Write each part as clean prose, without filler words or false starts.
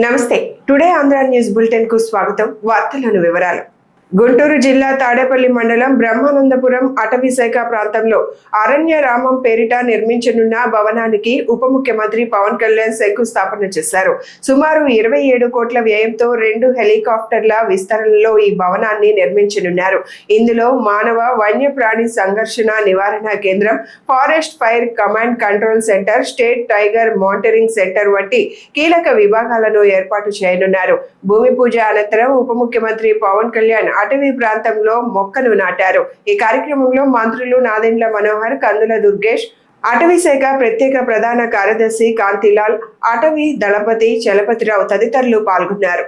నమస్తే. Today Andhra news bulletin కు స్వాగతం. వార్తలను వివరాలు. గుంటూరు జిల్లా తాడేపల్లి మండలం బ్రహ్మానందపురం అటవీ శాఖ ప్రాంతంలో అరణ్య రామం పేరిట నిర్మించనున్న భవనానికి ఉప ముఖ్యమంత్రి పవన్ కళ్యాణ్ శంకుస్థాపన చేశారు. సుమారు 27 కోట్ల వ్యయంతో 2 హెలికాప్టర్ల విస్తరణలో ఈ భవనాన్ని నిర్మించనున్నారు. ఇందులో మానవ వన్యప్రాణి సంఘర్షణ నివారణ కేంద్రం, forest fire command control centre, state tiger monitoring centre వంటి కీలక విభాగాలను ఏర్పాటు చేయనున్నారు. భూమి పూజ అనంతరం ఉప ముఖ్యమంత్రి పవన్ కళ్యాణ్ అటవీ ప్రాంతంలో మొక్కను నాటారు. ఈ కార్యక్రమంలో మంత్రులు నాదెండ్ల మనోహర్, కందుల దుర్గేష్, అటవీ శాఖ ప్రత్యేక ప్రధాన కార్యదర్శి కాంతిలాల్, అటవీ దళపతి చలపతిరావు తదితరులు పాల్గొన్నారు.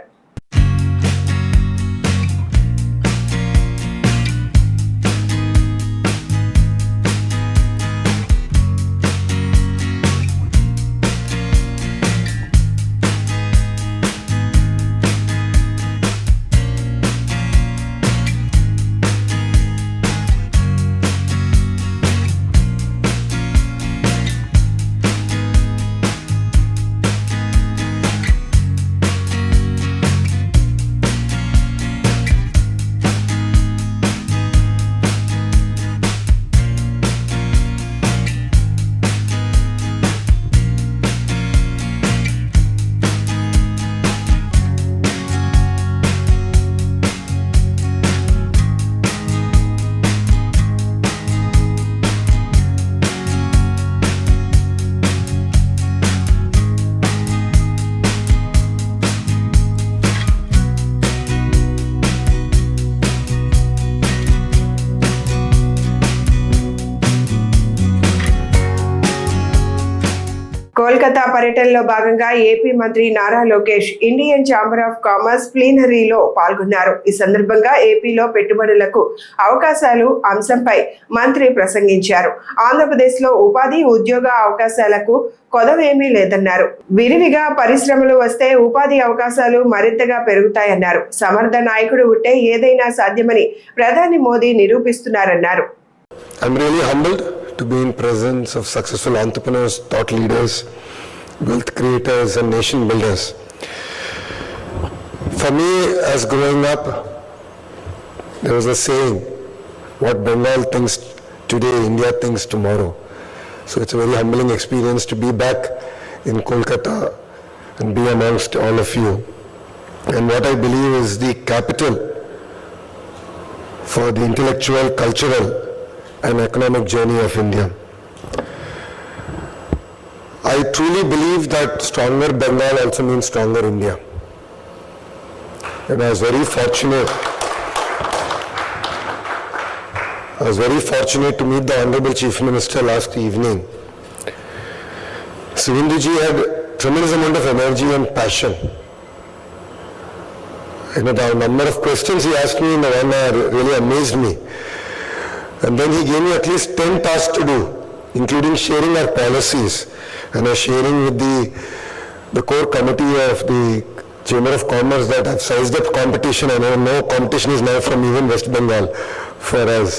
కోల్కతా పర్యటనలో భాగంగా ఏపీ మంత్రి Nara Lokesh Indian chamber of commerce ప్లీనరీలో పాల్గొన్నారు. ఈ సందర్భంగా ఏపీలో పెట్టుబడులకు అవకాశాలు అంశంపై మంత్రి ప్రసంగించారు. ఆంధ్రప్రదేశ్లో ఉపాధి ఉద్యోగ అవకాశాలకు కొదవేమీ లేదన్నారు. విరివిగా పరిశ్రమలు వస్తే ఉపాధి అవకాశాలు మరింతగా పెరుగుతాయన్నారు. సమర్థ నాయకుడు ఉంటే ఏదైనా సాధ్యమని ప్రధాని Modi నిరూపిస్తున్నారన్నారు. To be in presence of successful entrepreneurs, thought leaders, wealth creators and nation builders. For me, as growing up, there was a saying, what Bengal thinks today, India thinks tomorrow. So it's a very humbling experience to be back in Kolkata and be amongst all of you. And what I believe is the capital for the intellectual, cultural and economic journey of India. I truly believe that stronger Bengal also means stronger India. And I was very fortunate to meet the Honorable Chief Minister last evening. Suvinduji had tremendous amount of energy and passion. The number of questions he asked me in the 1 hour really amazed me. And then he gave me at least 10 tasks to do, including sharing our policies and sharing with the core committee of the Chamber of Commerce that have sized up competition. I know competition is now from even West Bengal for us.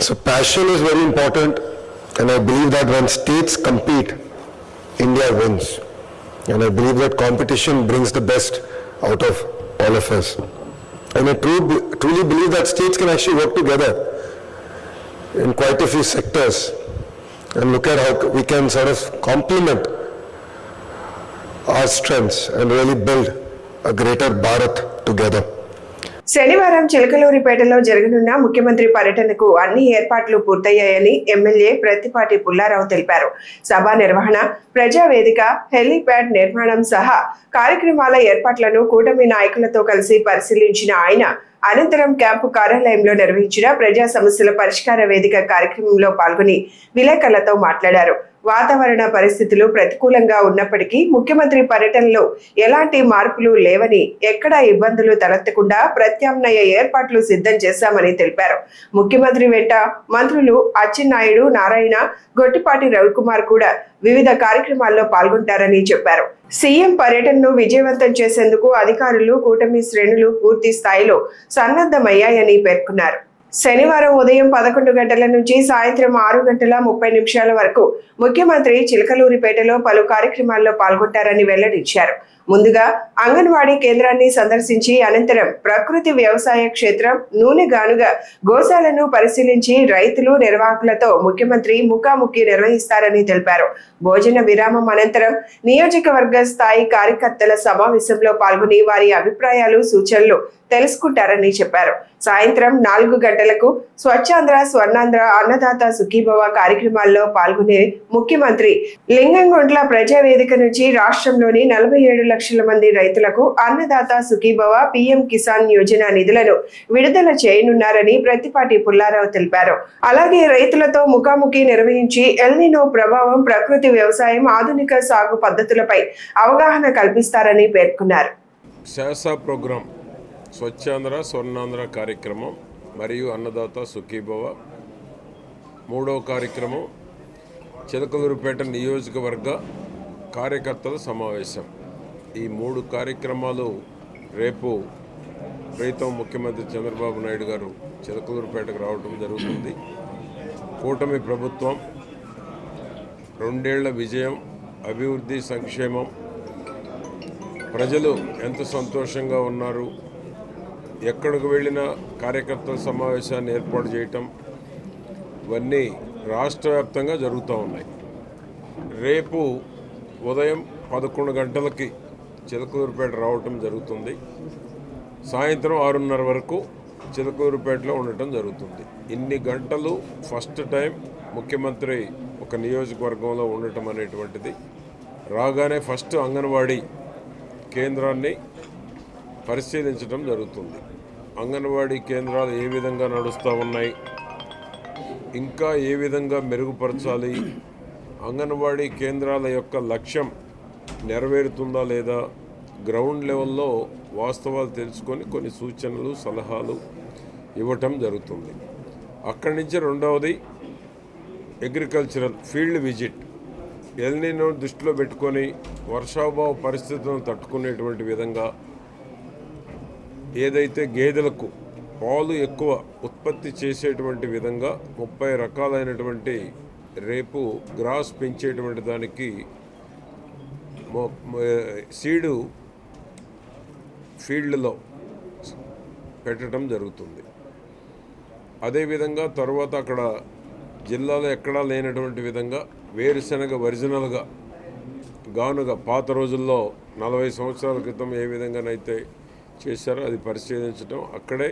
So passion is very important, and I believe that when states compete, India wins. And I believe that competition brings the best out of all of us. And I truly believe that states can actually work together in quite a few sectors and look at how we can sort of complement our strengths and really build a greater Bharat together. శనివారం చిలకలూరిపేటలో జరగనున్న ముఖ్యమంత్రి పర్యటనకు అన్ని ఏర్పాట్లు పూర్తయ్యాయని MLA Prathipati Pullarao తెలిపారు. సభా నిర్వహణ, ప్రజావేదిక, హెలీప్యాడ్ నిర్మాణం సహా కార్యక్రమాల ఏర్పాట్లను కూటమి నాయకులతో కలిసి పరిశీలించిన ఆయన అనంతరం క్యాంపు కార్యాలయంలో నిర్వహించిన ప్రజా సమస్యల పరిష్కార వేదిక కార్యక్రమంలో పాల్గొని విలేకరులతో మాట్లాడారు. వాతావరణ పరిస్థితులు ప్రతికూలంగా ఉన్నప్పటికీ ముఖ్యమంత్రి పర్యటనలో ఎలాంటి మార్పులు లేవని, ఎక్కడా ఇబ్బందులు తలెత్తకుండా ప్రత్యామ్నాయ ఏర్పాట్లు సిద్ధం చేశామని తెలిపారు. ముఖ్యమంత్రి వెంట మంత్రులు అచ్చెన్నాయుడు, నారాయణ, గొట్టిపాటి రవికుమార్ కూడా వివిధ కార్యక్రమాల్లో పాల్గొంటారని చెప్పారు. సీఎం పర్యటనను విజయవంతం చేసేందుకు అధికారులు, కూటమి శ్రేణులు పూర్తి స్థాయిలో సన్నద్ధమయ్యాయని పేర్కొన్నారు. శనివారం ఉదయం 11 గంటల నుంచి సాయంత్రం 6:30 వరకు ముఖ్యమంత్రి చిలకలూరిపేటలో పలు కార్యక్రమాల్లో పాల్గొంటారని వెల్లడించారు. ముందుగా అంగన్వాడీ కేంద్రాన్ని సందర్శించి అనంతరం ప్రకృతి వ్యవసాయ క్షేత్రం నూనెగానుగా గోశాలను పరిశీలించి రైతులు నిర్వాహకులతో ముఖ్యమంత్రి ముఖాముఖి నిర్వహిస్తారని తెలిపారు. భోజన విరామం అనంతరం నియోజకవర్గ స్థాయి కార్యకర్తల సమావేశంలో పాల్గొని వారి అభిప్రాయాలు సూచనలు తెలుసుకుంటారని చెప్పారు. సాయంత్రం 4 గంటలకు స్వచ్ఛాంధ్ర స్వర్ణాంధ్ర అన్నదాత సుఖీభవ కార్యక్రమాల్లో పాల్గొనే ముఖ్యమంత్రి లింగంగుంట్ల ప్రజావేదిక నుంచి రాష్ట్రంలోని 47 లక్షల మంది రైతులకు అన్నదాత సుఖీభవ పీఎం కిసాన్ యోజన నిధులను విడుదల చేయనున్నారని ప్రత్తిపాటి పుల్లారావు తెలిపారు. అలాగే రైతులతో ముఖాముఖి నిర్వహించి ఎల్నినో ప్రభావం, ప్రకృతి వ్యవసాయం, ఆధునిక సాగు పద్ధతులపై అవగాహన కల్పిస్తారని పేర్కొన్నారు. శాసా ప్రోగ్రాం స్వచ్ఛాంధ్ర స్వర్ణాంధ్ర కార్యక్రమం మరియు అన్నదాత సుఖీభవ, 3వ కార్యక్రమం చిలకలూరిపేట నియోజకవర్గ కార్యకర్తల సమావేశం. ఈ 3 కార్యక్రమాలు రేపు ప్రీతం ముఖ్యమంత్రి చంద్రబాబు నాయుడు గారు చిలకలూరిపేటకు రావడం జరుగుతుంది. కూటమి ప్రభుత్వం 2 ఏళ్ల విజయం, అభివృద్ధి, సంక్షేమం, ప్రజలు ఎంత సంతోషంగా ఉన్నారు, ఎక్కడికి వెళ్ళినా కార్యకర్తల సమావేశాన్ని ఏర్పాటు చేయటం, ఇవన్నీ రాష్ట్ర వ్యాప్తంగా జరుగుతూ ఉన్నాయి. రేపు ఉదయం 11 గంటలకి చిలకలూరిపేట రావటం జరుగుతుంది. సాయంత్రం 6:30 వరకు చిలకలూరిపేటలో ఉండటం జరుగుతుంది. ఇన్ని గంటలు ఫస్ట్ టైం ముఖ్యమంత్రి ఒక నియోజకవర్గంలో ఉండటం అనేటువంటిది. రాగానే ఫస్ట్ అంగన్వాడీ కేంద్రాన్ని పరిశీలించడం జరుగుతుంది. అంగన్వాడీ కేంద్రాలు ఏ విధంగా నడుస్తూ ఉన్నాయి, ఇంకా ఏ విధంగా మెరుగుపరచాలి, అంగన్వాడీ కేంద్రాల యొక్క లక్ష్యం నెరవేరుతుందా లేదా, గ్రౌండ్ లెవెల్లో వాస్తవాలు తెలుసుకొని కొన్ని సూచనలు, సలహాలు ఇవ్వటం జరుగుతుంది. అక్కడి నుంచి రెండవది అగ్రికల్చరల్ ఫీల్డ్ విజిట్. ఎల్నినో దృష్టిలో పెట్టుకొని వర్షాభావ పరిస్థితులను తట్టుకునేటువంటి విధంగా ఏదైతే గేదెలకు పాలు ఎక్కువ ఉత్పత్తి చేసేటువంటి విధంగా 30 రకాలైనటువంటి రేపు గ్రాస్ పెంచేటువంటి దానికి సీడు ఫీల్డ్లో పెట్టడం జరుగుతుంది. అదేవిధంగా తర్వాత అక్కడ జిల్లాలో ఎక్కడా లేనటువంటి విధంగా వేరుశనగ ఒరిజినల్గా గానుగా పాత రోజుల్లో 40 సంవత్సరాల క్రితం ఏ విధంగానైతే చేశారో అది పరిశీలించడం. అక్కడే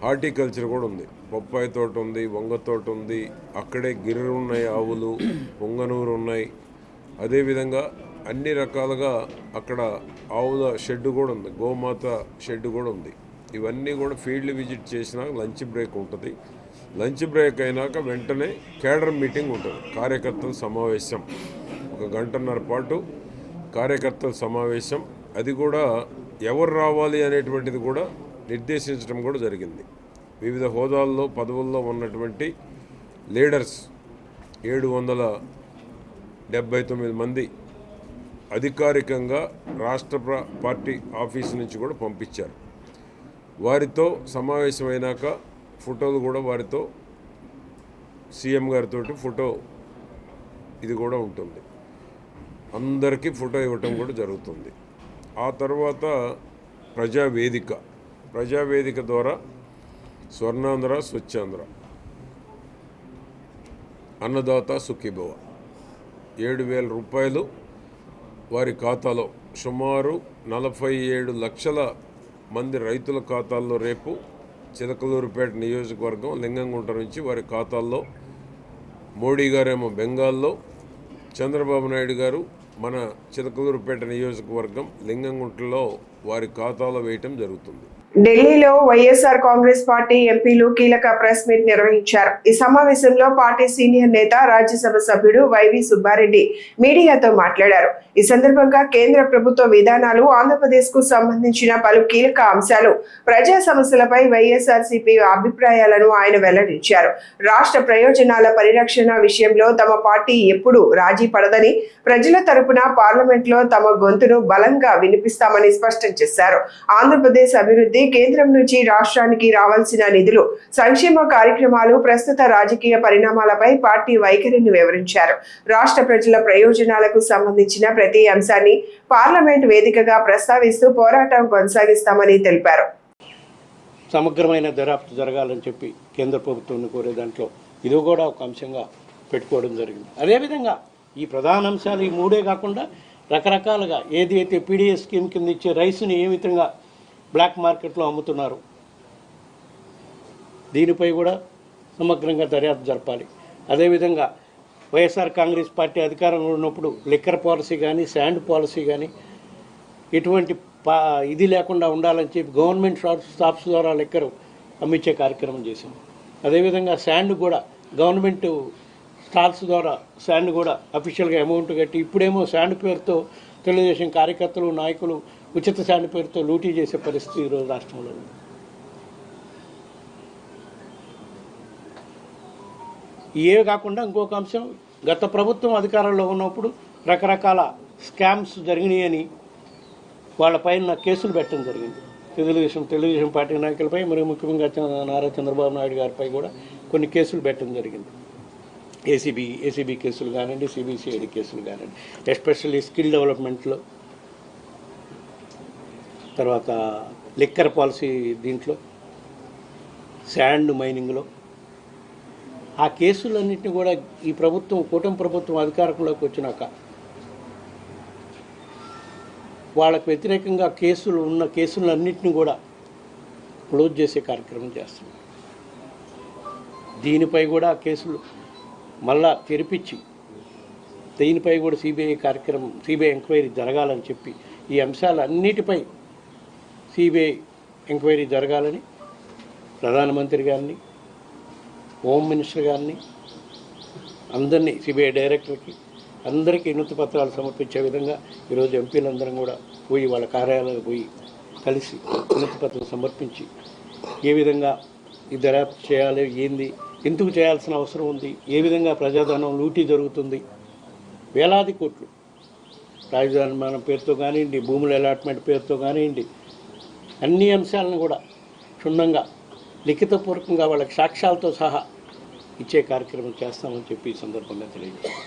హార్టికల్చర్ కూడా ఉంది, బొప్పాయి తోట ఉంది, వంగ తోట ఉంది, అక్కడే గిర్రెలు ఉన్నాయి, ఆవులు, పొంగనూరు ఉన్నాయి. అదేవిధంగా అన్ని రకాలుగా అక్కడ ఆవుల షెడ్ కూడా ఉంది, గోమాత షెడ్ కూడా ఉంది. ఇవన్నీ కూడా ఫీల్డ్ విజిట్ చేసినాక లంచ్ బ్రేక్ ఉంటుంది. లంచ్ బ్రేక్ అయినాక వెంటనే కేడర్ మీటింగ్ ఉంటుంది, కార్యకర్తల సమావేశం. 1 గంటన్నర పాటు కార్యకర్తల సమావేశం. అది కూడా ఎవరు రావాలి అనేటువంటిది కూడా నిర్దేశించడం కూడా జరిగింది. వివిధ హోదాల్లో పదవుల్లో ఉన్నటువంటి లీడర్స్ 779 మంది అధికారికంగా రాష్ట్ర పార్టీ ఆఫీసు నుంచి కూడా పంపించారు. వారితో సమావేశమైనాక ఫోటోలు కూడా వారితో సీఎం గారితో ఫోటో ఇది కూడా ఉంటుంది. అందరికీ ఫోటో ఇవ్వటం కూడా జరుగుతుంది. ఆ తర్వాత ప్రజావేదిక ద్వారా స్వర్ణాంధ్ర స్వచ్ఛాంధ్ర అన్నదాత సుఖీభవ 7,000 రూపాయలు వారి ఖాతాలో, సుమారు 47 లక్షల మంది రైతుల ఖాతాల్లో రేపు చిలకలూరిపేట నియోజకవర్గం లింగంగుంట నుంచి వారి ఖాతాల్లో, మోడీ గారేమో బెంగాల్లో, చంద్రబాబు నాయుడు గారు మన చిలకలూరిపేట నియోజకవర్గం లింగంగుంటలో వారి ఖాతాలో వేయటం జరుగుతుంది. ఢిల్లీలో వైఎస్ఆర్ కాంగ్రెస్ పార్టీ ఎంపీలు కీలక ప్రెస్ మీట్ నిర్వహించారు. ఈ సమావేశంలో పార్టీ సీనియర్ నేత, రాజ్యసభ సభ్యుడు వైవి సుబ్బారెడ్డి మీడియాతో మాట్లాడారు. ఈ సందర్భంగా కేంద్ర ప్రభుత్వ విధానాలు, ఆంధ్రప్రదేశ్ కు సంబంధించిన పలు కీలక అంశాలు, ప్రజా సమస్యలపై వైఎస్ఆర్సీపీ అభిప్రాయాలను ఆయన వెల్లడించారు. రాష్ట్ర ప్రయోజనాల పరిరక్షణ విషయంలో తమ పార్టీ ఎప్పుడూ రాజీ పడదని, ప్రజల తరపున పార్లమెంట్లో తమ గొంతును బలంగా వినిపిస్తామని స్పష్టం చేశారు. ఆంధ్రప్రదేశ్ అభివృద్ధి కేంద్రం నుంచి రాష్ట్రానికి రావాల్సిన నిధులు, సంక్షేమ కార్యక్రమాలు, ప్రస్తుత రాజకీయ పరిణామాలపై పార్టీ వైఖరిని వివరించారు. రాష్ట్ర ప్రజల ప్రయోజనాలకు సంబంధించిన ప్రతి అంశాన్ని పార్లమెంట్ వేదికగా ప్రస్తావిస్తూ పోరాటం కొనసాగిస్తామని తెలిపారు. సమగ్రమైన దర్యాప్తు జరగాలని చెప్పి కేంద్ర ప్రభుత్వాన్ని కోరే దాంట్లో ఇది కూడా ఒక అంశంగా పెట్టుకోవడం జరిగింది. అదేవిధంగా ఈ ప్రధాన అంశాలు ఈ మూడే కాకుండా రకరకాలుగా ఏదైతే పీడిఎస్ స్కీమ్ కింద ఇచ్చే రైస్ని ఏ విధంగా బ్లాక్ మార్కెట్లో అమ్ముతున్నారు, దీనిపై కూడా సమగ్రంగా దర్యాప్తు జరపాలి. అదేవిధంగా వైఎస్ఆర్ కాంగ్రెస్ పార్టీ అధికారంలో ఉన్నప్పుడు లిక్కర్ పాలసీ కానీ, శాండ్ పాలసీ కానీ ఎటువంటి ఇది లేకుండా ఉండాలని చెప్పి గవర్నమెంట్ షాప్స్ ద్వారా లిక్కర్ అమ్మించే కార్యక్రమం చేశాం. అదేవిధంగా శాండ్ కూడా గవర్నమెంట్ స్టాల్స్ ద్వారా శాండ్ కూడా అఫీషియల్గా అమౌంట్ కట్టి, ఇప్పుడేమో శాండ్ పేరుతో తెలుగుదేశం కార్యకర్తలు, నాయకులు ఉచిత శాండ్ పేరుతో లూటీ చేసే పరిస్థితి ఈరోజు రాష్ట్రంలో ఉంది. ఇవే కాకుండా ఇంకొక అంశం, గత ప్రభుత్వం అధికారంలో ఉన్నప్పుడు రకరకాల స్కామ్స్ జరిగినాయని వాళ్ళపైన కేసులు పెట్టడం జరిగింది. తెలుగుదేశం పార్టీ నాయకులపై, మరియు ముఖ్యంగా నారా చంద్రబాబు నాయుడు గారిపై కూడా కొన్ని కేసులు పెట్టడం జరిగింది. ఏసీబీ కేసులు కానివ్వండి, సిబిసిఐడి కేసులు కానివ్వండి, ఎస్పెషల్లీ స్కిల్ డెవలప్మెంట్లో, తర్వాత లిక్కర్ పాలసీ దీంట్లో, శాండ్ మైనింగ్లో ఆ కేసులన్నింటినీ కూడా ఈ ప్రభుత్వం, కూటమి ప్రభుత్వం అధికారంలోకి వచ్చినాక వాళ్ళకు వ్యతిరేకంగా కేసులన్నింటినీ కూడా క్లోజ్ చేసే కార్యక్రమం చేస్తున్నాం. దీనిపై కూడా కేసులు మళ్ళా తెరిపించి దీనిపై కూడా సిబిఐ ఎంక్వైరీ జరగాలని చెప్పి, ఈ అంశాలన్నిటిపై సిబిఐ ఎంక్వైరీ జరగాలని ప్రధానమంత్రి గారిని, హోమ్ మినిస్టర్ గారిని, అందరినీ, సిబిఐ డైరెక్టర్కి అందరికీ వినతి పత్రాలు సమర్పించే విధంగా ఈరోజు ఎంపీలందరం కూడా పోయి వాళ్ళ కార్యాలయాలకు పోయి కలిసి వినతి పత్రం సమర్పించి ఏ విధంగా ఈ దర్యాప్తు చేయాలి, ఏంది, ఎందుకు చేయాల్సిన అవసరం ఉంది, ఏ విధంగా ప్రజాధనం లూటీ జరుగుతుంది, వేలాది కోట్లు రాజధాని నిర్మాణం పేరుతో కానివ్వండి, భూముల అలాట్మెంట్ పేరుతో కానివ్వండి, అన్ని అంశాలను కూడా క్షుణ్ణంగా లిఖితపూర్వకంగా వాళ్ళకి సాక్ష్యాలతో సహా ఇచ్చే కార్యక్రమం చేస్తామని చెప్పి ఈ సందర్భంగా తెలియజేస్తాం.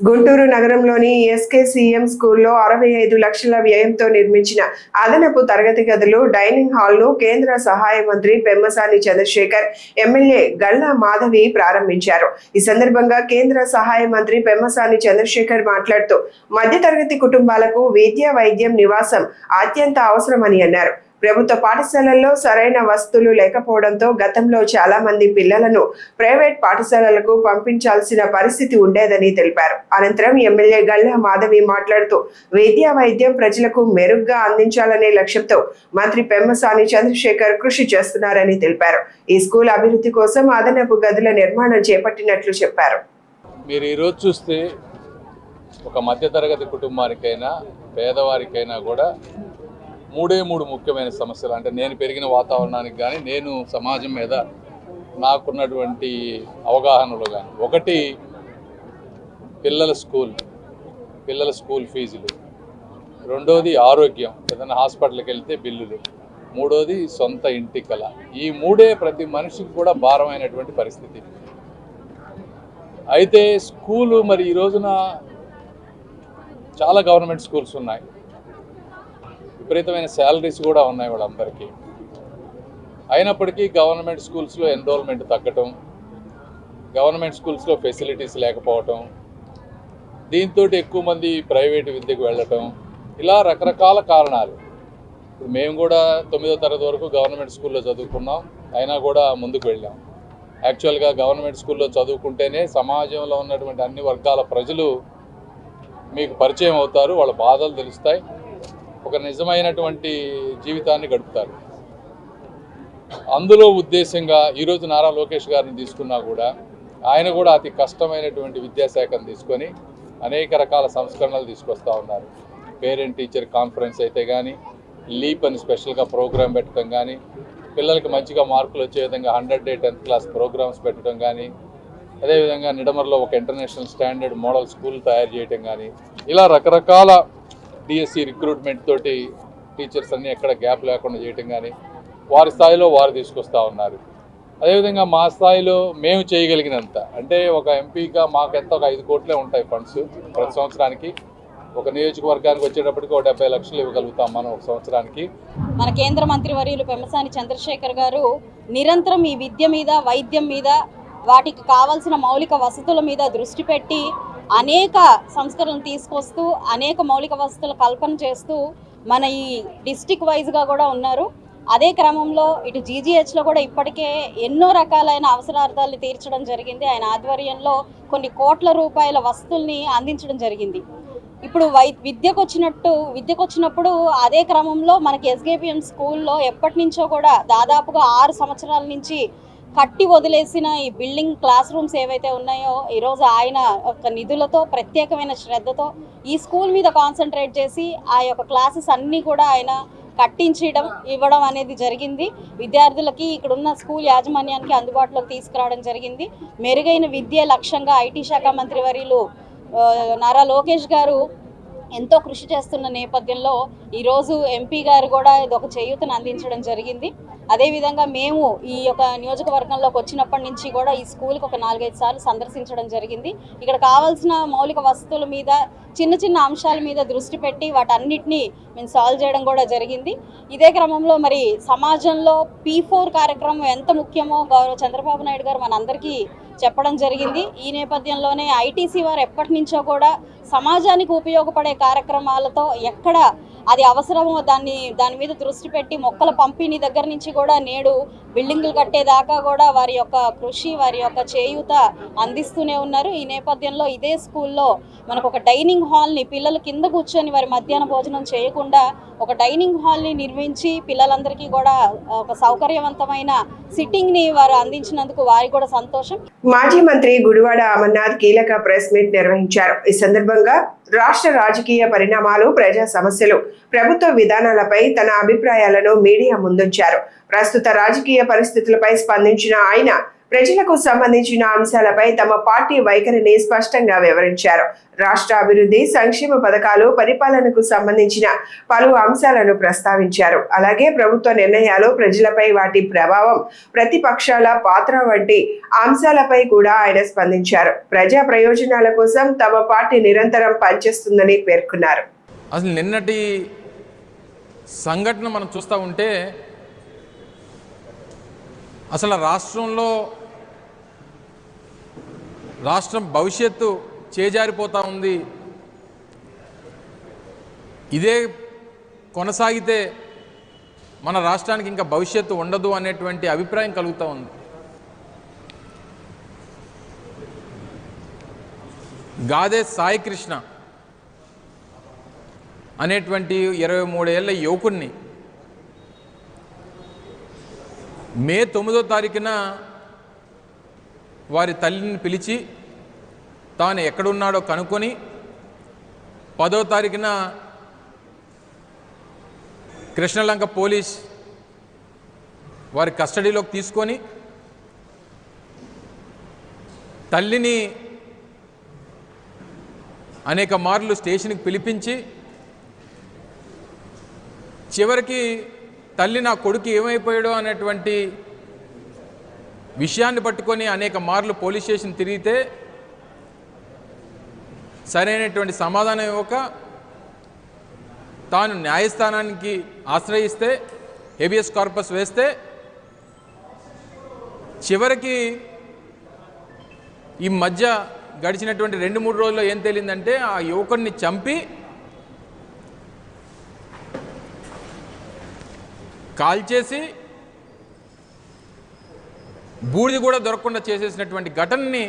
గుంటూరు నగరంలోని ఎస్కేసీఎం స్కూల్లో 65 లక్షల వ్యయంతో నిర్మించిన అదనపు తరగతి గదులు, డైనింగ్ హాల్ను కేంద్ర సహాయ మంత్రి పెమ్మసాని చంద్రశేఖర్, ఎమ్మెల్యే గల్లా మాధవి ప్రారంభించారు. ఈ సందర్భంగా కేంద్ర సహాయ మంత్రి పెమ్మసాని చంద్రశేఖర్ మాట్లాడుతూ మధ్యతరగతి కుటుంబాలకు విద్య, వైద్యం, నివాసం అత్యంత అవసరమని అన్నారు. ప్రభుత్వ పాఠశాలల్లో సరైన వసతులు లేకపోవడంతో గతంలో చాలా మంది పిల్లలను ప్రైవేట్ పాఠశాలలకు పంపించాల్సిన పరిస్థితి ఉండేదని తెలిపారు. అనంతరం ఎమ్మెల్యే గల్లా మాధవి మాట్లాడుతూ విద్యా, వైద్యం ప్రజలకు మెరుగ్గా అందించాలనే లక్ష్యంతో మంత్రి పెమ్మసాని చంద్రశేఖర్ కృషి చేస్తున్నారని తెలిపారు. ఈ స్కూల్ అభివృద్ధి కోసం అదనపు గదుల నిర్మాణం చేపట్టినట్లు చెప్పారు. మీరు ఈరోజు చూస్తే ఒక మధ్యతరగతి కుటుంబానికైనా, పేదవారికైనా కూడా మూడే ముఖ్యమైన సమస్యలు. అంటే నేను పెరిగిన వాతావరణానికి కానీ, నేను సమాజం మీద నాకున్నటువంటి అవగాహనలో కానీ, ఒకటి పిల్లల స్కూల్ ఫీజులు, రెండోది ఆరోగ్యం, ఏదైనా హాస్పిటల్కి వెళ్తే బిల్లులు, మూడోది సొంత ఇంటి కళ. ఈ మూడే ప్రతి మనిషికి కూడా భారమైనటువంటి పరిస్థితి. అయితే స్కూలు మరి ఈ రోజున చాలా గవర్నమెంట్ స్కూల్స్ ఉన్నాయి, విపరీతమైన శాలరీస్ కూడా ఉన్నాయి వాళ్ళందరికీ. అయినప్పటికీ గవర్నమెంట్ స్కూల్స్లో ఎన్రోల్మెంట్ తగ్గటం, గవర్నమెంట్ స్కూల్స్లో ఫెసిలిటీస్ లేకపోవటం, దీంతో ఎక్కువ మంది ప్రైవేటు విద్యకు వెళ్ళటం, ఇలా రకరకాల కారణాలు. ఇప్పుడు మేము కూడా 9వ తరగతి వరకు గవర్నమెంట్ స్కూల్లో చదువుకున్నాం, అయినా కూడా ముందుకు వెళ్ళాం. యాక్చువల్గా గవర్నమెంట్ స్కూల్లో చదువుకుంటేనే సమాజంలో ఉన్నటువంటి అన్ని వర్గాల ప్రజలు మీకు పరిచయం అవుతారు, వాళ్ళ బాధలు తెలుస్తాయి, ఒక నిజమైనటువంటి జీవితాన్ని గడుపుతారు. అందులో ఉద్దేశంగా ఈరోజు నారా లోకేష్ గారిని తీసుకున్నా కూడా ఆయన కూడా అతి కష్టమైనటువంటి విద్యాశాఖను తీసుకొని అనేక రకాల సంస్కరణలు తీసుకొస్తూ ఉన్నారు. పేరెంట్ టీచర్ కాన్ఫరెన్స్ అయితే కానీ, లీప్ అని స్పెషల్గా ప్రోగ్రాం పెట్టడం కానీ, పిల్లలకి మంచిగా మార్కులు వచ్చే విధంగా 100-day 10th క్లాస్ ప్రోగ్రామ్స్ పెట్టడం కానీ, అదేవిధంగా నిడమర్లో ఒక ఇంటర్నేషనల్ స్టాండర్డ్ మోడల్ స్కూల్ తయారు చేయడం కానీ, ఇలా రకరకాల డిఎస్సి రిక్రూట్మెంట్ తోటి టీచర్స్ అన్నీ ఎక్కడ గ్యాప్ లేకుండా చేయటం కానీ, వారి స్థాయిలో వారు తీసుకొస్తూ ఉన్నారు. అదేవిధంగా మా స్థాయిలో మేము చేయగలిగినంత, అంటే ఒక ఎంపీగా మాకెంత ఒక 5 కోట్లే ఉంటాయి ఫండ్స్ ప్రతి సంవత్సరానికి. ఒక నియోజకవర్గానికి వచ్చేటప్పటికి 70 లక్షలు ఇవ్వగలుగుతాం మనం ఒక సంవత్సరానికి. మన కేంద్ర మంత్రివర్యులు పెమ్మసాని చంద్రశేఖర్ గారు నిరంతరం ఈ విద్య మీద, వైద్యం మీద, వాటికి కావాల్సిన మౌలిక వసతుల మీద దృష్టి పెట్టి అనేక సంస్కరణలు తీసుకొస్తూ అనేక మౌలిక వసతుల కల్పన చేస్తూ మన ఈ డిస్టిక్ వైజ్గా కూడా ఉన్నారు. అదే క్రమంలో ఇటు జీజీహెచ్లో కూడా ఇప్పటికే ఎన్నో రకాలైన అవసరార్థాలను తీర్చడం జరిగింది. ఆయన ఆధ్వర్యంలో కొన్ని కోట్ల రూపాయల వసతుల్ని అందించడం జరిగింది. ఇప్పుడు విద్యకు వచ్చినప్పుడు అదే క్రమంలో మనకి ఎస్కేపిఎం స్కూల్లో ఎప్పటి నుంచో కూడా దాదాపుగా 6 సంవత్సరాల నుంచి కట్టి వదిలేసిన ఈ బిల్డింగ్ క్లాస్ రూమ్స్ ఏవైతే ఉన్నాయో ఈరోజు ఆయన యొక్క నిధులతో, ప్రత్యేకమైన శ్రద్ధతో ఈ స్కూల్ మీద కాన్సన్ట్రేట్ చేసి ఆ యొక్క క్లాసెస్ అన్నీ కూడా ఆయన ఇవ్వడం అనేది జరిగింది. విద్యార్థులకి ఇక్కడున్న స్కూల్ యాజమాన్యానికి అందుబాటులోకి తీసుకురావడం జరిగింది. మెరుగైన విద్య లక్ష్యంగా ఐటీ శాఖ మంత్రి వర్యులు నారా లోకేష్ గారు ఎంతో కృషి చేస్తున్న నేపథ్యంలో ఈరోజు ఎంపీ గారు కూడా ఇదొక చేయూతను అందించడం జరిగింది. అదేవిధంగా మేము ఈ యొక్క నియోజకవర్గంలోకి వచ్చినప్పటి నుంచి కూడా ఈ స్కూల్కి ఒక 4-5 సార్లు సందర్శించడం జరిగింది. ఇక్కడ కావాల్సిన మౌలిక వసతుల మీద, చిన్న చిన్న అంశాల మీద దృష్టి పెట్టి వాటన్నిటినీ మేము సాల్వ్ చేయడం కూడా జరిగింది. ఇదే క్రమంలో మరి సమాజంలో P4 కార్యక్రమం ఎంత ముఖ్యమో గౌరవ చంద్రబాబు నాయుడు గారు మనందరికీ చెప్పడం జరిగింది. ఈ నేపథ్యంలోనే ఐటీసీ వారు ఎప్పటి నుంచో కూడా సమాజానికి ఉపయోగపడే కార్యక్రమాలతో ఎక్కడ అది అవసరమో దాని మీద దృష్టి పెట్టి మొక్కల పంపిణీ దగ్గర నుంచి కూడా నేడు బిల్డింగులు కట్టేదాకా కూడా వారి యొక్క కృషి, వారి యొక్క చేయూత అందిస్తూనే ఉన్నారు. ఈ నేపథ్యంలో ఇదే స్కూల్లో మనకు ఒక డైనింగ్ హాల్ని, పిల్లలు కింద కూర్చొని వారి మధ్యాహ్న భోజనం చేయకుండా ఒక డైనింగ్ హాల్ని నిర్మించి పిల్లలందరికీ కూడా ఒక సౌకర్యవంతమైన సిట్టింగ్ని వారు అందించినందుకు వారికి కూడా సంతోషం. మాజీ మంత్రి గుడివాడ అమర్నాథ్ కీలక ప్రెస్ మీట్ నిర్వహించారు. ఈ సందర్భంగా రాష్ట్ర రాజకీయ పరిణామాలు, ప్రజా సమస్యలు, ప్రభుత్వ విధానాలపై తన అభిప్రాయాలను మీడియా ముందుంచారు. ప్రస్తుత రాజకీయ పరిస్థితులపై స్పందించిన ఆయన ప్రజలకు సంబంధించిన అంశాలపై తమ పార్టీ వైఖరిని స్పష్టంగా వివరించారు. రాష్ట్ర అభివృద్ధి, సంక్షేమ పథకాలు, పరిపాలనకు సంబంధించిన పలు అంశాలను ప్రస్తావించారు. అలాగే ప్రభుత్వ నిర్ణయాలు, ప్రజలపై వాటి ప్రభావం, ప్రతిపక్షాల పాత్ర వంటి అంశాలపై కూడా ఆయన స్పందించారు. ప్రజా ప్రయోజనాల కోసం తమ పార్టీ నిరంతరం పనిచేస్తుందని పేర్కొన్నారు. అసలు నిన్నటి సంఘటన మనం చూస్తూ ఉంటే అసలు రాష్ట్రం భవిష్యత్తు చేజారిపోతూ ఉంది. ఇదే కొనసాగితే మన రాష్ట్రానికి ఇంకా భవిష్యత్తు ఉండదు అనేటువంటి అభిప్రాయం కలుగుతూ ఉంది. గాదే సాయి కృష్ణ అనేటువంటి 23 ఏళ్ల యువకుడిని మే 9వ తారీఖున వారి తల్లిని పిలిచి తాను ఎక్కడున్నాడో కనుక్కొని 10వ తారీఖున కృష్ణలంక పోలీస్ వారి కస్టడీలోకి తీసుకొని తల్లిని అనేక మార్లు స్టేషన్కి పిలిపించి చివరికి తల్లి నా కొడుకు ఏమైపోయాడో అనేటువంటి విషయాన్ని పట్టుకొని అనేక మార్లు పోలీస్ స్టేషన్ తిరిగితే సరైనటువంటి సమాధానం ఇవ్వక తాను న్యాయస్థానానికి ఆశ్రయిస్తే, హెబియస్ కార్పస్ వేస్తే చివరికి ఈ మధ్య గడిచినటువంటి 2-3 రోజుల్లో ఏం తేలిందంటే ఆ యువకుడిని చంపి కాల్చేసి బూడిద కూడా దొరకకుండా చేసేసినటువంటి ఘటనని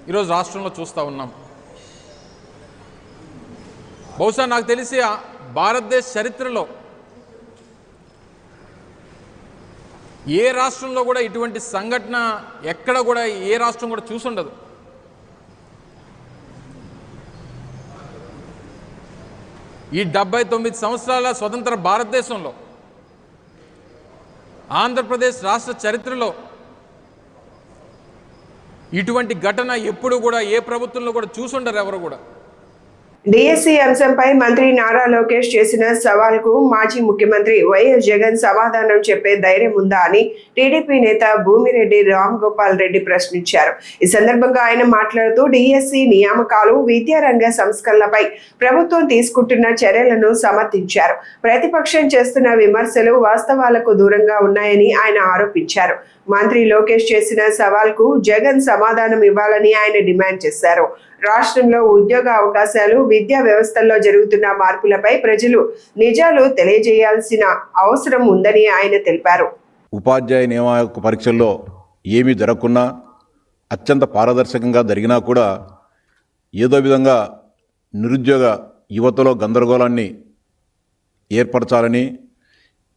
ఈరోజు రాష్ట్రంలో చూస్తూ ఉన్నాం. బహుశా నాకు తెలిసి భారతదేశ చరిత్రలో ఏ రాష్ట్రంలో కూడా ఇటువంటి సంఘటన ఎక్కడ కూడా ఏ రాష్ట్రం కూడా చూసుండదు. ఈ 79 సంవత్సరాల స్వతంత్ర భారతదేశంలో, ఆంధ్రప్రదేశ్ రాష్ట్ర చరిత్రలో ఇటువంటి ఘటన ఎప్పుడు కూడా ఏ ప్రభుత్వంలో కూడా చూసుండరు ఎవరు కూడా. డిఎస్సి అంశంపై మంత్రి నారా లోకేష్ చేసిన సవాల్కు మాజీ ముఖ్యమంత్రి వైఎస్ జగన్ సమాధానం చెప్పే ధైర్యం ఉందా అని టీడీపీ నేత భూమిరెడ్డి రామ్ గోపాల్ రెడ్డి ప్రశ్నించారు. ఈ సందర్భంగా ఆయన మాట్లాడుతూ డిఎస్సి నియామకాలు, విద్యారంగ సంస్కరణలపై ప్రభుత్వం తీసుకుంటున్న చర్యలను సమర్థించారు. ప్రతిపక్షం చేస్తున్న విమర్శలు వాస్తవాలకు దూరంగా ఉన్నాయని ఆయన ఆరోపించారు. మంత్రి లోకేష్ చేసిన సవాల్కు జగన్ సమాధానం ఇవ్వాలని ఆయన డిమాండ్ చేశారు. రాష్ట్రంలో ఉద్యోగ అవకాశాలు, విద్యా వ్యవస్థల్లో జరుగుతున్న మార్పులపై ప్రజలు నిజాలు తెలియజేయాల్సిన అవసరం ఉందని ఆయన తెలిపారు. ఉపాధ్యాయ నియామక పరీక్షల్లో ఏమీ జరగకున్నా, అత్యంత పారదర్శకంగా జరిగినా కూడా ఏదో విధంగా నిరుద్యోగ యువతలో గందరగోళాన్ని ఏర్పరచాలని,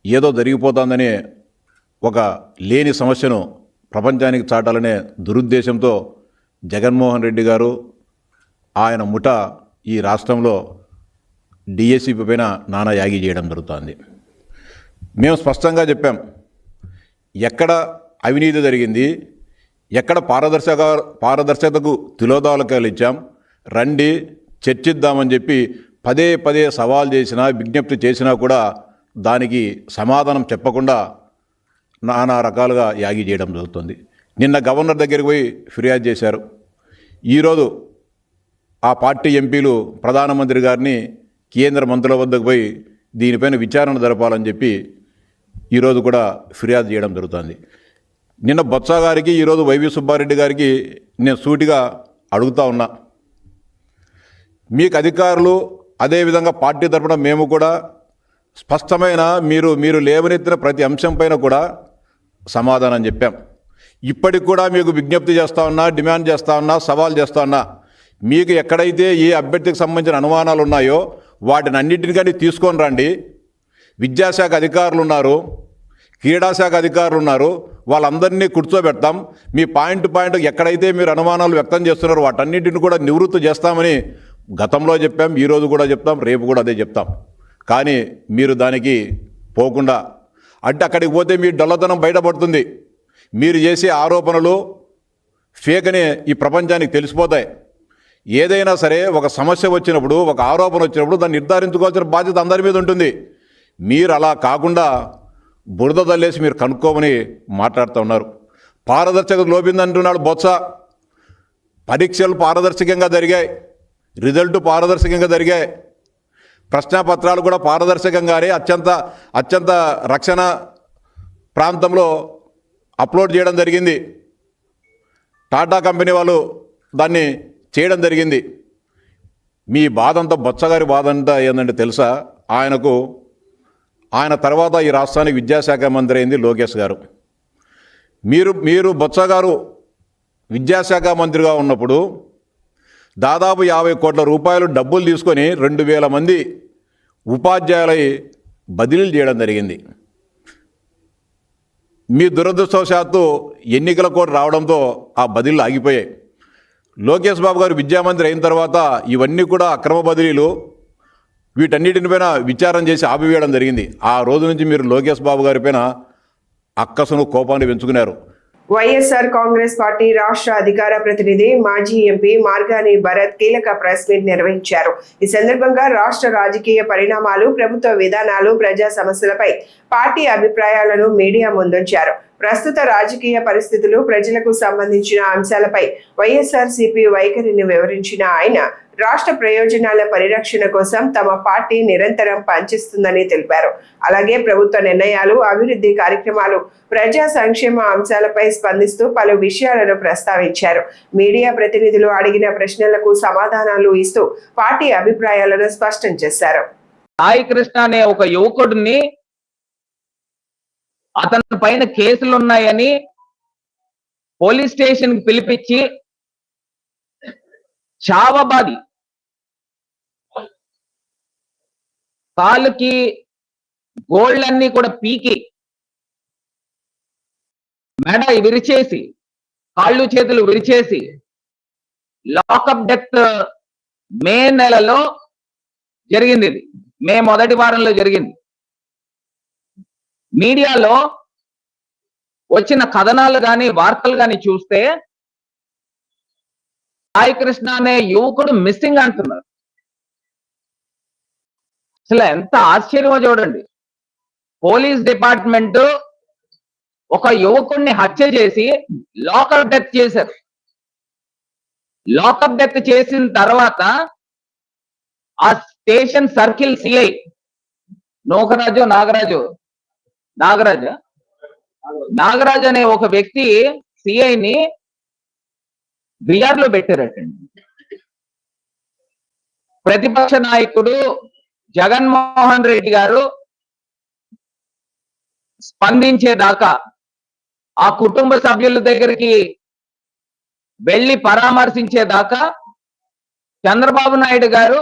ఏదో జరిగిపోతుందనే ఒక లేని సమస్యను ప్రపంచానికి చాటాలనే దురుద్దేశంతో జగన్మోహన్ రెడ్డి గారు, ఆయన ముఠ ఈ రాష్ట్రంలో డిఎస్సి పైన నానా యాగి చేయడం జరుగుతుంది. మేము స్పష్టంగా చెప్పాం, ఎక్కడ అవినీతి జరిగింది, ఎక్కడ పారదర్శకతకు తిలోదాలకాలు ఇచ్చాం, రండి చర్చిద్దామని చెప్పి పదే పదే సవాల్ చేసినా, విజ్ఞప్తి చేసినా కూడా దానికి సమాధానం చెప్పకుండా నానా రకాలుగా యాగి చేయడం జరుగుతుంది. నిన్న గవర్నర్ దగ్గరికి పోయి ఫిర్యాదు చేశారు. ఈరోజు ఆ పార్టీ ఎంపీలు ప్రధానమంత్రి గారిని, కేంద్ర మంత్రుల వద్దకు పోయి దీనిపైన విచారణ జరపాలని చెప్పి ఈరోజు కూడా ఫిర్యాదు చేయడం జరుగుతుంది. నిన్న బొత్స గారికి, ఈరోజు వైవి సుబ్బారెడ్డి గారికి నేను సూటిగా అడుగుతా ఉన్నా, మీకు అధికారులు, అదేవిధంగా పార్టీ తరఫున మేము కూడా స్పష్టమైన మీరు లేవనెత్తిన ప్రతి అంశం పైన కూడా సమాధానం చెప్పాం. ఇప్పటికి కూడా మీకు విజ్ఞప్తి చేస్తూ ఉన్నా, డిమాండ్ చేస్తూ ఉన్నా, సవాల్ చేస్తూ ఉన్నా, మీకు ఎక్కడైతే ఏ అభ్యర్థికి సంబంధించిన అనుమానాలు ఉన్నాయో వాటిని అన్నింటినీ తీసుకొని రండి. విద్యాశాఖ అధికారులు ఉన్నారు, క్రీడాశాఖ అధికారులు ఉన్నారు, వాళ్ళందరినీ కూర్చోబెడతాం. మీ పాయింట్ ఎక్కడైతే మీరు అనుమానాలు వ్యక్తం చేస్తున్నారో వాటన్నింటిని కూడా నివృత్తి చేస్తామని గతంలో చెప్పాం, ఈరోజు కూడా చెప్తాం, రేపు కూడా అదే చెప్తాం. కానీ మీరు దానికి పోకుండా, అంటే అక్కడికి పోతే మీ డొల్లతనం బయటపడుతుంది. మీరు చేసే ఆరోపణలు ఫేక్ అని ఈ ప్రపంచానికి తెలిసిపోతాయి. ఏదైనా సరే ఒక సమస్య వచ్చినప్పుడు, ఒక ఆరోపణ వచ్చినప్పుడు దాన్ని నిర్ధారించుకోవాల్సిన బాధ్యత అందరి మీద ఉంటుంది. మీరు అలా కాకుండా బురద తల్లేసి మీరు కనుక్కోమని మాట్లాడుతూ ఉన్నారు. పారదర్శకత లోపిందంటున్నాడు బొత్స. పరీక్షలు పారదర్శకంగా జరిగాయి, రిజల్ట్ పారదర్శకంగా జరిగాయి, ప్రశ్నాపత్రాలు కూడా పారదర్శకంగానే అత్యంత రక్షణ ప్రాంతంలో అప్లోడ్ చేయడం జరిగింది. టాటా కంపెనీ వాళ్ళు దాన్ని చేయడం జరిగింది. మీ బాధంతా, బొత్సగారి బాధంతా ఏంటంటే తెలుసా? ఆయన తర్వాత ఈ రాష్ట్రానికి విద్యాశాఖ మంత్రి అయింది లోకేష్ గారు. మీరు బొత్స గారు విద్యాశాఖ మంత్రిగా ఉన్నప్పుడు దాదాపు 50 కోట్ల రూపాయలు డబ్బులు తీసుకొని 2000 మంది ఉపాధ్యాయులై బదిలీలు చేయడం జరిగింది. మీ దురదృష్టవశాత్తు ఎన్నికల కోడ్ రావడంతో ఆ బదిలీలు ఆగిపోయాయి. లోకేష్ బాబు గారు విద్యామంత్రి అయిన తర్వాత ఇవన్నీ కూడా అక్రమ బదిలీలు, వీటన్నిటిపైన విచారణ చేసి ఆపివేయడం జరిగింది. ఆ రోజు నుంచి మీరు లోకేష్ బాబు గారి పైన అక్కసును, కోపాన్ని పెంచుకున్నారు. వైఎస్ఆర్ కాంగ్రెస్ పార్టీ రాష్ట్ర అధికార ప్రతినిధి మాజీ ఎంపీ మార్గాని భరత్ కీలక ప్రెస్ మీట్ నిర్వహించారు. ఈ సందర్భంగా రాష్ట్ర రాజకీయ పరిణామాలు, ప్రభుత్వ విధానాలు, ప్రజా సమస్యలపై పార్టీ అభిప్రాయాలను మీడియా ముందుంచారు. ప్రస్తుత రాజకీయ పరిస్థితులు, ప్రజలకు సంబంధించిన అంశాలపై వైఎస్ఆర్సీపీ వైఖరిని వివరించిన ఆయన రాష్ట్ర ప్రయోజనాల పరిరక్షణ కోసం తమ పార్టీ నిరంతరం పనిచేస్తుందని తెలిపారు. అలాగే ప్రభుత్వ నిర్ణయాలు, అభివృద్ధి కార్యక్రమాలు, ప్రజా సంక్షేమ అంశాలపై స్పందిస్తూ పలు విషయాలను ప్రస్తావించారు. మీడియా ప్రతినిధులు అడిగిన ప్రశ్నలకు సమాధానాలు ఇస్తూ పార్టీ అభిప్రాయాలను స్పష్టం చేశారు. సాయి కృష్ణ అనే ఒక యువకుడిని, అతని పైన కేసులు ఉన్నాయని పోలీస్ స్టేషన్ కి పిలిపించి చావబాది, కాలుకి గోళ్ళన్నీ కూడా పీకి, మెడ విరిచేసి, కాళ్ళు చేతులు విరిచేసి లాకప్ డెత్ మే నెలలో జరిగింది. ఇది మే మొదటి వారంలో జరిగింది. మీడియాలో వచ్చిన కథనాలు కానీ, వార్తలు కానీ చూస్తే సాయి కృష్ణ అనే యువకుడు మిస్సింగ్ అంటున్నారు. అసలు ఎంత ఆశ్చర్యమో చూడండి. పోలీస్ డిపార్ట్మెంట్ ఒక యువకుడిని హత్య చేసి లాకప్ డెత్ చేశారు. లాకప్ డెత్ చేసిన తర్వాత ఆ స్టేషన్ సర్కిల్ సిఐ నాగరాజు అనే ఒక వ్యక్తి సిఐని బిఆర్ లో పెట్టారటండి. ప్రతిపక్ష నాయకుడు జగన్మోహన్ రెడ్డి గారు స్పందించేదాకా, ఆ కుటుంబ సభ్యుల దగ్గరికి వెళ్ళి పరామర్శించేదాకా చంద్రబాబు నాయుడు గారు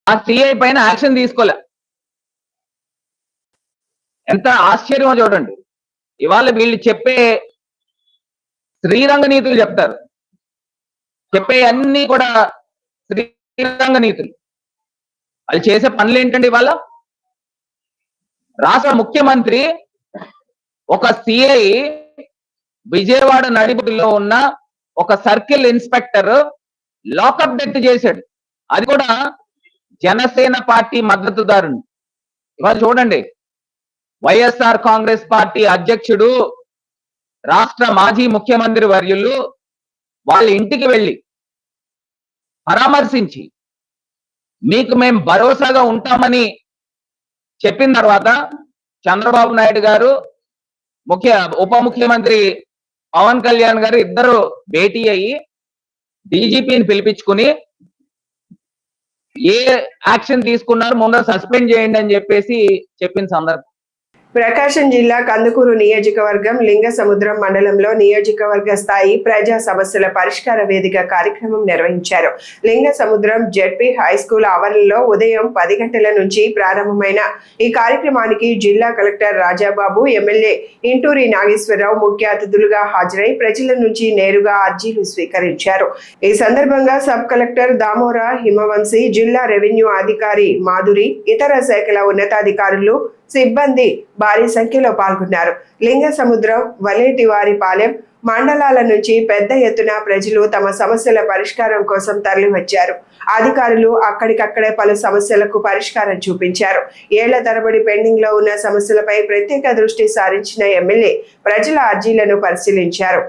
ఆ సిఐ పైన యాక్షన్ తీసుకోలే. ఎంత ఆశ్చర్యమో చూడండి. ఇవాళ వీళ్ళు చెప్పే శ్రీరంగ నీతులు చెప్తారు, చెప్పే అన్ని కూడా శ్రీరంగ నీతులు. వాళ్ళు చేసే పనులు ఏంటండి? ఇవాళ రాష్ట్ర ముఖ్యమంత్రి ఒక సిఐ విజయవాడ నడిబొడ్డులో ఉన్న ఒక సర్కిల్ ఇన్స్పెక్టర్ లాకప్ డెత్ చేశాడు. అది కూడా జనసేన పార్టీ మద్దతుదారుని. ఇవాళ చూడండి, వైఎస్ఆర్ కాంగ్రెస్ పార్టీ అధ్యక్షుడు, రాష్ట్ర మాజీ ముఖ్యమంత్రి వర్యులు వాళ్ళ ఇంటికి వెళ్ళి పరామర్శించి మీకు మేము భరోసాగా ఉంటామని చెప్పిన తర్వాత చంద్రబాబు నాయుడు గారు, ఉప ముఖ్యమంత్రి పవన్ కళ్యాణ్ గారు ఇద్దరు భేటీ అయ్యి డీజీపీని పిలిపించుకుని ఏ యాక్షన్ తీసుకున్నారు, ముందర సస్పెండ్ చేయండి అని చెప్పేసి చెప్పిన సందర్భం. ప్రకాశం జిల్లా కందుకూరు నియోజకవర్గం లింగసముద్రం మండలంలో నియోజకవర్గ స్థాయి ప్రజా సమస్యల పరిష్కార వేదిక కార్యక్రమం నిర్వహించారు. లింగసముద్రం జెడ్పీ హై స్కూల్ ఆవరణలో ఉదయం 10 గంటల నుంచి ప్రారంభమైన ఈ కార్యక్రమానికి జిల్లా కలెక్టర్ రాజాబాబు, ఎమ్మెల్యే ఇంటూరి నాగేశ్వరరావు ముఖ్య అతిథులుగా హాజరై ప్రజల నుంచి నేరుగా అర్జీలు స్వీకరించారు. ఈ సందర్భంగా సబ్ కలెక్టర్ దామోరా హిమవంశి, జిల్లా రెవెన్యూ అధికారి మాధురి, ఇతర శాఖల ఉన్నతాధికారులు, సిబ్బంది భారీ సంఖ్యలో పాల్గొన్నారు. లింగసముద్రం, వలేటివారిపాలెం మండలాల నుంచి పెద్ద ఎత్తున ప్రజలు తమ సమస్యల పరిష్కారం కోసం తరలివచ్చారు. అధికారులు అక్కడికక్కడే పలు సమస్యలకు పరిష్కారం చూపించారు. ఏళ్ల తరబడి పెండింగ్ లో ఉన్న సమస్యలపై ప్రత్యేక దృష్టి సారించిన ఎమ్మెల్యే ప్రజల అర్జీలను పరిశీలించారు.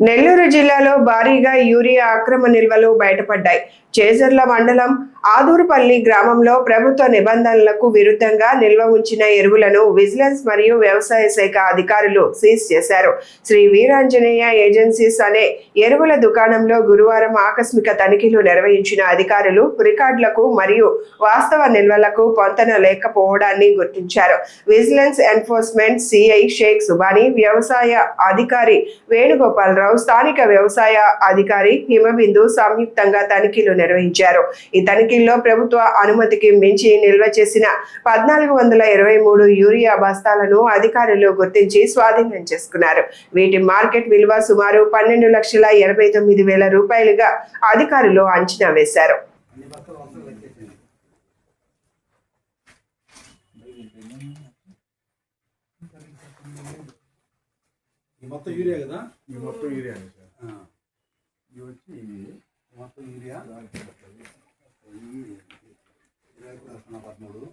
నెల్లూరు జిల్లాలో భారీగా యూరియా అక్రమ నిల్వలు బయటపడ్డాయి. చేజర్ల మండలం ఆదూరుపల్లి గ్రామంలో ప్రభుత్వ నిబంధనలకు విరుద్ధంగా నిల్వ ఉంచిన ఎరువులను విజిలెన్స్ మరియు వ్యవసాయ శాఖ అధికారులు సీజ్ చేశారు. శ్రీ వీరాంజనేయ ఏజెన్సీస్ అనే ఎరువుల దుకాణంలో గురువారం ఆకస్మిక తనిఖీలు నిర్వహించిన అధికారులు రికార్డులకు మరియు వాస్తవ నిల్వలకు పొంతన లేకపోవడాన్ని గుర్తించారు. Vigilance enforcement CI Shaik Subhani, వ్యవసాయ అధికారి వేణుగోపాలరావు, స్థానిక వ్యవసాయ అధికారి హిమబిందు సంయుక్తంగా తనిఖీలు నిర్వహించారు. ఈ తనిఖీల్లో ప్రభుత్వ అనుమతికి మించి నిల్వ చేసిన 1423 యూరియా బస్తాలను అధికారులు గుర్తించి స్వాధీనం చేసుకున్నారు. వీటి మార్కెట్ విలువ సుమారు 12,89,000 రూపాయలుగా అధికారులు అంచనా వేశారు. మొత్తం యూరియా కదా? మొత్తం యూరియా ఇవి వచ్చి మొత్తం యూరియా 13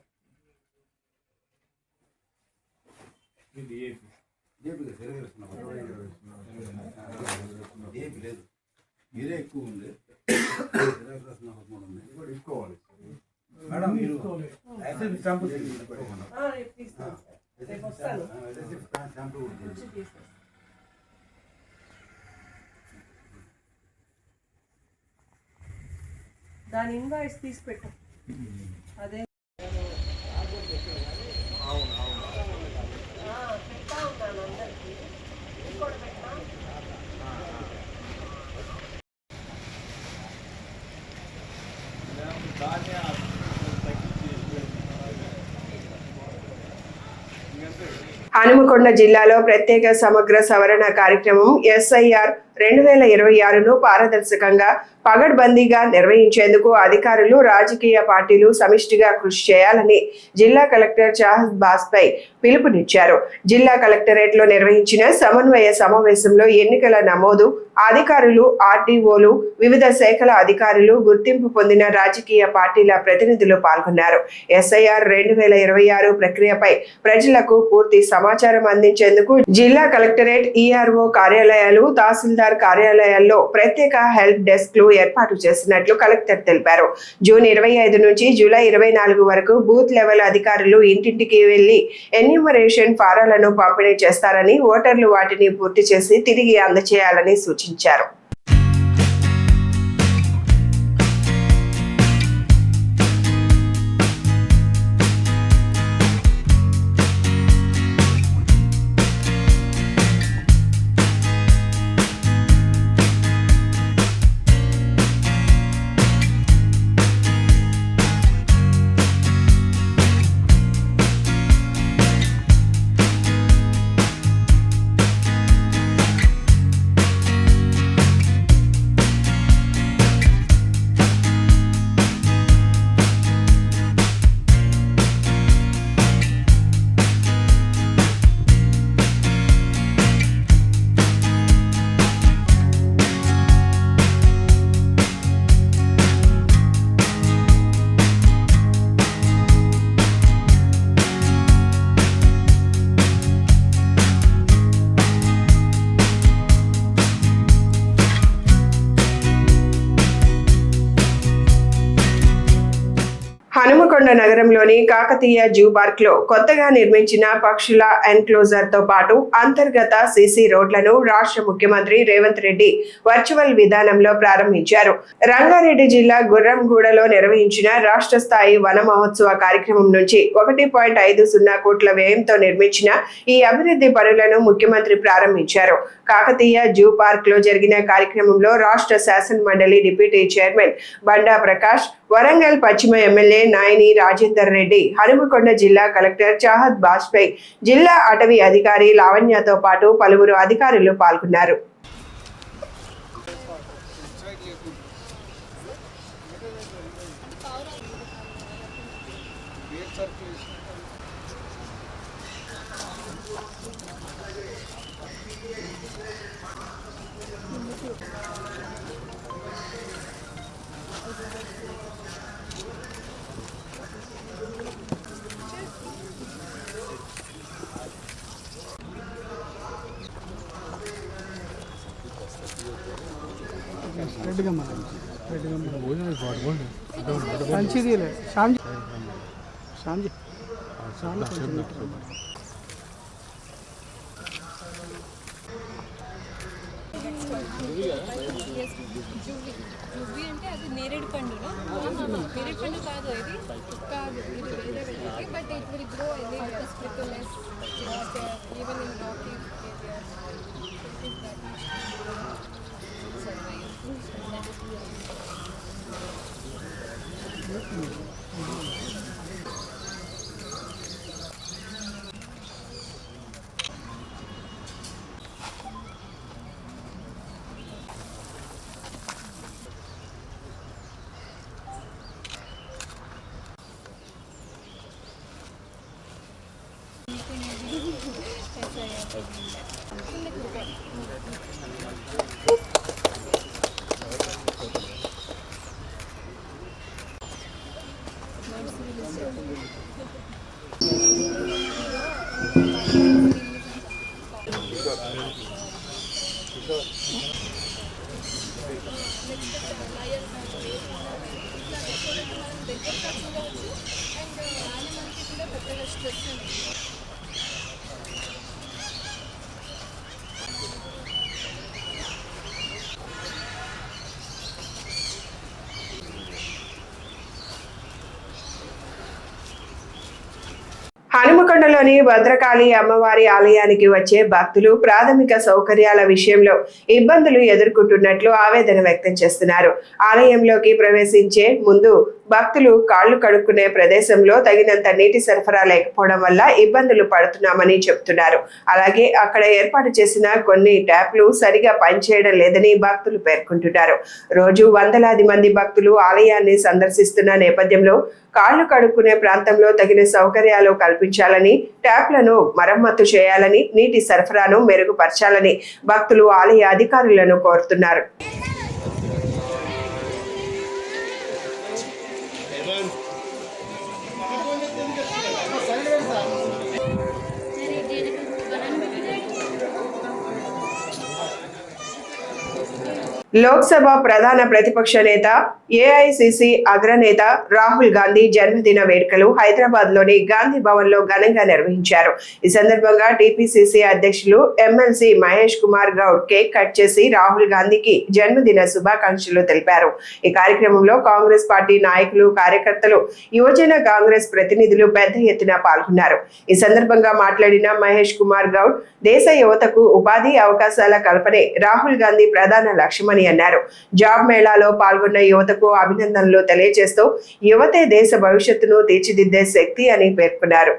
ఇది ఏపీ లేదు, యూరియా ఎక్కువ ఉంది. 13 ఉంది, తీసుకోవాలి మేడం. మీరు శాంపుల్ దాని ఇన్వాయిస్ తీసి పెట్టు. అదే హనుమకొండ జిల్లాలో ప్రత్యేక సమగ్ర సవరణ కార్యక్రమం SIR 2026ను పారదర్శకంగా పగడ్బందీగా నిర్వహించేందుకు అధికారులు, రాజకీయ పార్టీలు సమిష్టిగా కృషి చేయాలని జిల్లా కలెక్టర్ చాహద్ బాస్పై పిలుపునిచ్చారు. జిల్లా కలెక్టరేట్లో నిర్వహించిన సమన్వయ సమావేశంలో ఎన్నికల నమోదు అధికారులు, RTOలు, వివిధ శాఖల అధికారులు, గుర్తింపు పొందిన రాజకీయ పార్టీల ప్రతినిధులు పాల్గొన్నారు. SIR 2026 ప్రక్రియపై ప్రజలకు పూర్తి సమాచారం అందించేందుకు జిల్లా కలెక్టరేట్, ERO కార్యాలయాలు, తహసీల్దార్ కార్యాలయాల్లో ప్రత్యేక హెల్ప్ డెస్క్లు ఏర్పాటు చేసినట్లు కలెక్టర్ తెలిపారు. జూన్ 25 నుంచి జూలై 24 వరకు బూత్ లెవెల్ అధికారులు ఇంటింటికి వెళ్లి ఎన్యూమరేషన్ ఫారాలను పంపిణీ చేస్తారని, ఓటర్లు వాటిని పూర్తి చేసి తిరిగి అందజేయాలని సూచించారు. హనుమకొండ నగరంలోని కాకతీయ జూ పార్క్ లో కొత్తగా నిర్మించిన పక్షుల ఎన్క్లోజర్ తో పాటు అంతర్గత CC రోడ్లను రాష్ట్ర ముఖ్యమంత్రి రేవంత్ రెడ్డి వర్చువల్ విధానంలో ప్రారంభించారు. రంగారెడ్డి జిల్లా గుర్రంగూడలో నిర్వహించిన రాష్ట్ర స్థాయి వన మహోత్సవ కార్యక్రమం నుంచి 1.50 కోట్ల వ్యయంతో నిర్మించిన ఈ అభివృద్ధి పనులను ముఖ్యమంత్రి ప్రారంభించారు. కాకతీయ జూ పార్క్ లో జరిగిన కార్యక్రమంలో రాష్ట్ర శాసన మండలి డిప్యూటీ చైర్మన్ బండా ప్రకాష్, వరంగల్ పశ్చిమ ఎమ్మెల్యే నాయని రాజేందర్ రెడ్డి, హనుమకొండ జిల్లా కలెక్టర్ చాహద్ బాస్పై, జిల్లా అటవీ అధికారి లావణ్యతో పాటు పలువురు అధికారులు పాల్గొన్నారు. అంటే అది నేరేడు పండు నేరేడు పండు కాదు ఇది but it will grow even in rocky హనుమకొండలోని భద్రకాళి అమ్మవారి ఆలయానికి వచ్చే భక్తులు ప్రాథమిక సౌకర్యాల విషయంలో ఇబ్బందులు ఎదుర్కొంటున్నట్లు ఆవేదన వ్యక్తం చేస్తున్నారు. ఆలయంలోకి ప్రవేశించే ముందు భక్తులు కాళ్లు కడుక్కునే ప్రదేశంలో తగినంత నీటి సరఫరా లేకపోవడం వల్ల ఇబ్బందులు పడుతున్నామని చెబుతున్నారు. అలాగే అక్కడ ఏర్పాటు చేసిన కొన్ని ట్యాప్లు సరిగా పనిచేయడం లేదని భక్తులు పేర్కొంటున్నారు. రోజు వందలాది మంది భక్తులు ఆలయాన్ని సందర్శిస్తున్న నేపథ్యంలో కాళ్లు కడుక్కునే ప్రాంతంలో తగిన సౌకర్యాలు కల్పించాలని, ట్యాప్లను మరమ్మతు చేయాలని, నీటి సరఫరాను మెరుగుపరచాలని భక్తులు ఆలయ అధికారులను కోరుతున్నారు. లోక్సభ ప్రధాన ప్రతిపక్ష నేత ఏఐసిసి అగ్రనేత రాహుల్ గాంధీ జన్మదిన వేడుకలు హైదరాబాద్ లోని గాంధీ భవన్ లో ఘనంగా నిర్వహించారు. ఈ సందర్భంగా టీపీసీసీ అధ్యక్షులు MLC Mahesh Kumar Goud cake cut చేసి రాహుల్ గాంధీకి జన్మదిన శుభాకాంక్షలు తెలిపారు. ఈ కార్యక్రమంలో కాంగ్రెస్ పార్టీ నాయకులు, కార్యకర్తలు, యువజన కాంగ్రెస్ ప్రతినిధులు పెద్ద ఎత్తున పాల్గొన్నారు. ఈ సందర్భంగా మాట్లాడిన మహేష్ కుమార్ గౌడ్, దేశ యువతకు ఉపాధి అవకాశాల కల్పనే రాహుల్ గాంధీ ప్రధాన లక్ష్యమని అన్నారు. జాబ్ మేళాలో పాల్గొన్న యువతకు అభినందనలు తెలియజేస్తూ యువతే దేశ భవిష్యత్తును తీర్చిదిద్దే శక్తి అని పేర్కొన్నారు.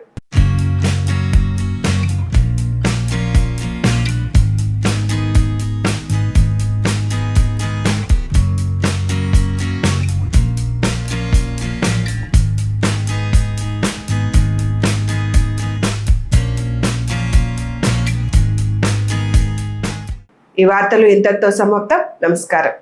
ఈ వార్తలు ఇంతటితో సమాప్తం. నమస్కారం.